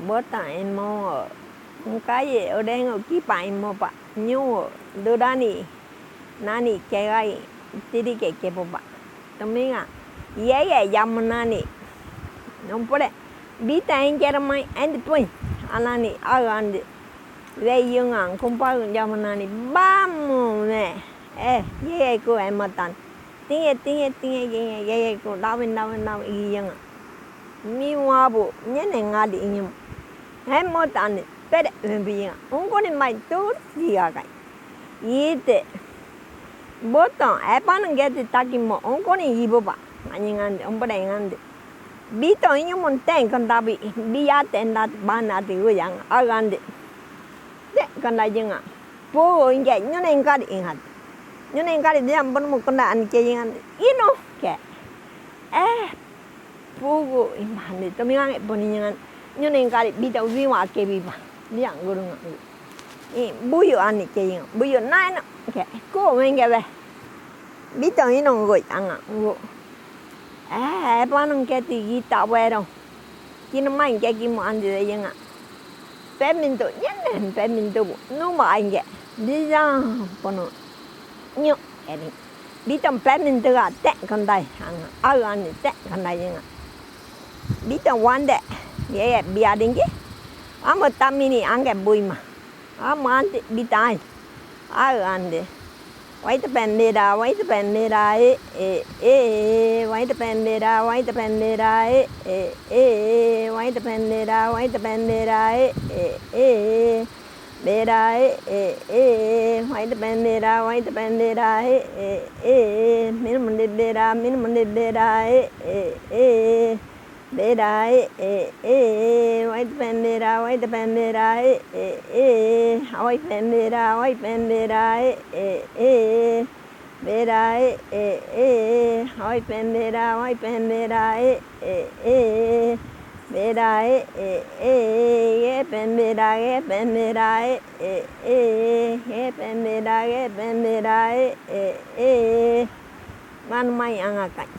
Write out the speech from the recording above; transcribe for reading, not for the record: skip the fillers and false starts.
bữa tại mò cái gì ở đây ngồi kí bài mò bạ nhu đồ đa nì nani cái gai tiri cái bộ bạ tụi mình à ye jam nani non pore bita en cái mai anh tuổi anh nè ở anh về dương ang không phải jam nani bam nè ye cô em mà tan tiếng ye cô đau ý dương mi hoa bộ nhớ này ngã đi nhung em mà tan bé bây giờ ông có đi mai tốt gì à cái ý thế bố tao em bán cái gì ta kim mà ông có đi gì bộ bả anh nghe ông bắt anh nghe bị tao nhung muốn tên con ta bị à tên ta bán à thì cái gì à nghe thế con ta dương à bố anh cái nhớ này cái gì hả nhớ này cái gì em bán một con ta anh chơi nghe ino cái 보고 이만데 또 미안해 보니는 년에 가리 비다 위와 깨비바 리안 그런 이 무유 안에 깨요 무유 나이나 이렇게 고 왠게 왜 비다 이런 거 있잖아 뭐 봐는 게 되게 따와요 기는 많이 깨기 뭐안 돼 영아 배민도 옛날 배민도 너무 안 게. 니자 보는 녀 애니 비좀 배민도가 때 건다이 안 안에 때 건다이 영아 비좀 완데 얘 비아된 게 아무 땀이니 안 게 보이마 아무 안돼 비타이 안 돼. White bandera, white bandera, white bandera, white bandera, white bandera, white bandera, bera, white bandera, white bandera, minimum de bera, minimum de bera, bera, white bandera, white bandera, white bandera, white bandera, bera, white bandera, white bandera, bera, ye bandera, ye bandera, ye bandera, ye bandera, man mai ang akan.